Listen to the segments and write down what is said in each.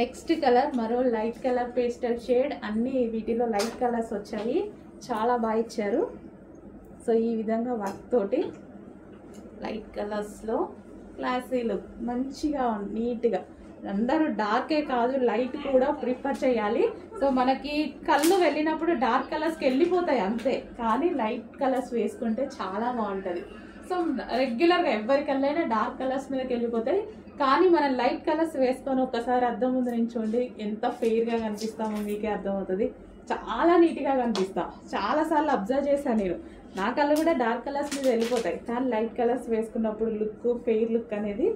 Next colour మరో light colour pastel shade, అన్ని వీటిలో లైట్ కలర్స్ వచ్చాయి, చాలా బాగా ఇచ్చారు. సో ఈ విధంగా వర్క్ తోటి లైట్ కలర్స్లో క్లాసీ లుక్, మంచిగా నీట్గా. అందరూ డార్కే కాదు లైట్ కూడా ప్రిఫర్ చేయాలి. సో మనకి కళ్ళు వెళ్ళినప్పుడు డార్క్ కలర్స్కి వెళ్ళిపోతాయి అంతే, కానీ లైట్ కలర్స్ వేసుకుంటే చాలా బాగుంటుంది. సో రెగ్యులర్గా ఎవరి కళ్ళైనా డార్క్ కలర్స్ మీదకి వెళ్ళిపోతాయి, కానీ మనం లైట్ కలర్స్ వేసుకొని ఒక్కసారి అద్దం ముందు నించోండి, ఎంత ఫెయిర్గా కనిపిస్తామో మీకే అర్థమవుతుంది. చాలా నీట్గా కనిపిస్తాం. చాలాసార్లు అబ్జర్వ్ చేశాను నేను, నా కళ్ళు కూడా డార్క్ కలర్స్ మీద వెళ్ళిపోతాయి, కానీ లైట్ కలర్స్ వేసుకున్నప్పుడు లుక్, ఫెయిర్ లుక్ అనేది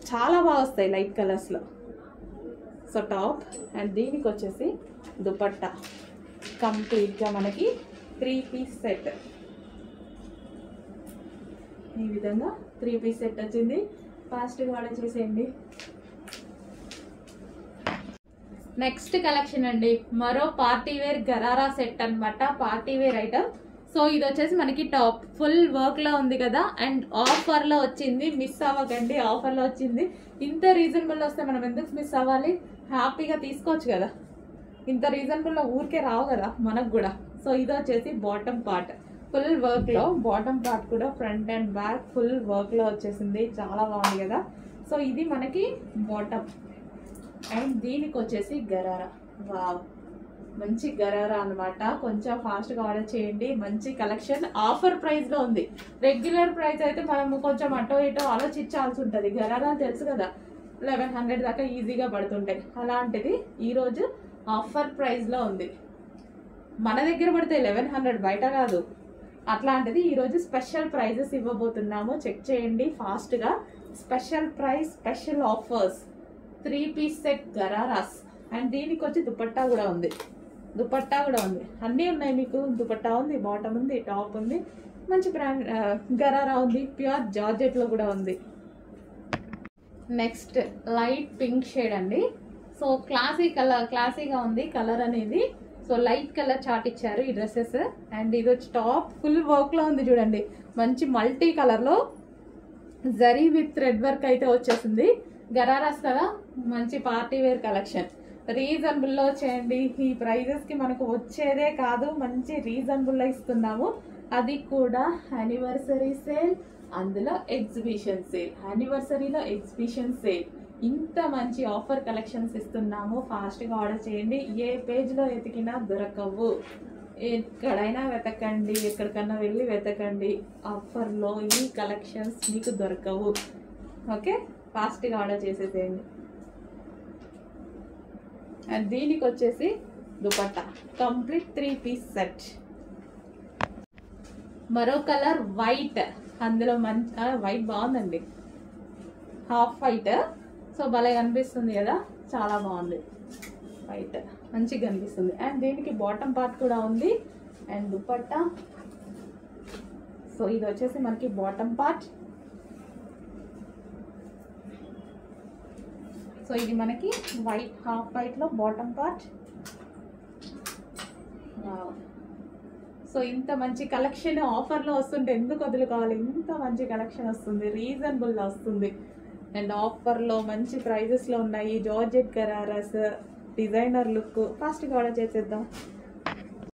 చాలా బాగా వస్తాయి లైట్ కలర్స్లో. సో టాప్ అండ్ దీనికి వచ్చేసి దుపట్టా కంప్లీట్గా మనకి 3 పీస్ సెట్. ఈ విధంగా 3 పీస్ సెట్ వచ్చింది. ఫాస్ట్గా ఆర్డర్ చేసేయండి. నెక్స్ట్ కలెక్షన్ అండి, మరో పార్టీ వేర్ గరారా సెట్ అనమాట, పార్టీ వేర్ ఐటమ్. సో ఇది వచ్చేసి మనకి టాప్ ఫుల్ వర్క్ లో ఉంది కదా, అండ్ ఆఫర్ లో వచ్చింది, మిస్ అవ్వకండి. ఆఫర్ లో వచ్చింది, ఇంత రీజనబుల్ వస్తే మనం ఎందుకు మిస్ అవ్వాలి, హ్యాపీగా తీసుకోవచ్చు కదా. ఇంత రీజనబుల్ లో ఊరికే రావు కదా మనకు కూడా. సో ఇది వచ్చేసి బాటమ్ పార్ట్ ఫుల్ వర్క్ లో, బాటమ్ పార్ట్ కూడా front and back full work లో వచ్చేసింది, చాలా బాగుంది కదా. సో ఇది మనకి బాటమ్, అండ్ దీనికి వచ్చేసి గరారా. వావ్, మంచి గరారా అనమాట. కొంచెం ఫాస్ట్గా ఆర్డర్ చేయండి, మంచి కలెక్షన్ ఆఫర్ ప్రైస్ లో ఉంది. రెగ్యులర్ ప్రైస్ అయితే మనం కొంచెం అటో ఇటో ఆలోచించాల్సి ఉంటుంది. గరారా తెలుసు కదా, 1100 దాకా ఈజీగా పడుతుంటాయి. అలాంటిది ఈరోజు ఆఫర్ ప్రైస్ లో ఉంది. మన దగ్గర పడితే 1100, బయట కాదు. అట్లాంటిది ఈరోజు స్పెషల్ ప్రైజెస్ ఇవ్వబోతున్నాము, చెక్ చేయండి ఫాస్ట్గా. Special price, special offers, 3 piece set gararas. And దీనికి వచ్చి దుపట్టా కూడా ఉంది, దుపట్టా కూడా ఉంది, అన్నీ ఉన్నాయి మీకు. దుపట్టా ఉంది, బాటమ్ ఉంది, టాప్ ఉంది, మంచి బ్రాండ్ గరారా ఉంది, ప్యూర్ జార్జెట్లో కూడా ఉంది. నెక్స్ట్ లైట్ పింక్ షేడ్ అండి. సో క్లాసీగా ఉంది కలర్ అనేది. సో లైట్ కలర్ చాట్ ఇచ్చారు ఈ డ్రెస్సెస్. అండ్ ఇది వచ్చి టాప్ ఫుల్ వర్క్లో ఉంది చూడండి, మంచి మల్టీ కలర్లో జరీ విత్ థ్రెడ్ వర్క్ అయితే వచ్చేసింది. గరారాస్ కదా, మంచి పార్టీ వేర్ కలెక్షన్. రీజనబుల్లో చేయండి, ఈ ప్రైజెస్కి మనకు వచ్చేదే కాదు, మంచి రీజనబుల్లో ఇస్తున్నాము. అది కూడా యానివర్సరీ సేల్, అందులో ఎగ్జిబిషన్ సేల్. యానివర్సరీలో ఎగ్జిబిషన్ సేల్, ఇంత మంచి ఆఫర్ కలెక్షన్స్ ఇస్తున్నాము. ఫాస్ట్గా ఆర్డర్ చేయండి. ఏ పేజ్లో ఎతికినా దొరకవు, ఎక్కడైనా వెతకండి, ఎక్కడికన్నా వెళ్ళి వెతకండి, ఆఫర్లో ఈ కలెక్షన్స్ మీకు దొరకవు. ఓకే, ఫాస్ట్గా ఆర్డర్ చేసేసేయండి. అండ్ దీనికి వచ్చేసి దుపట్టా కంప్లీట్ 3 పీస్ సెట్. మరో కలర్ వైట్, అందులో మంచి వైట్ బాగుందండి, హాఫ్ వైట్. సో భలే కనిపిస్తుంది కదా, చాలా బాగుంది వైట్, మంచిగా కనిపిస్తుంది. అండ్ దీనికి బాటమ్ పార్ట్ కూడా ఉంది అండ్ దుపట్టా. సో ఇది వచ్చేసి మనకి బాటమ్ పార్ట్. సో ఇది మనకి వైట్, హాఫ్ వైట్లో బాటమ్ పార్ట్. సో ఇంత మంచి కలెక్షన్ ఆఫర్లో వస్తుంటే ఎందుకు వదులుకోవాలి, ఇంత మంచి కలెక్షన్ వస్తుంది, రీజనబుల్లో వస్తుంది. అండ్ ఆఫర్లో మంచి ప్రైజెస్లో ఉన్నాయి. Georgette ghararas, designer look. ఫాస్ట్గా ఆర్డర్ చేసేద్దాం.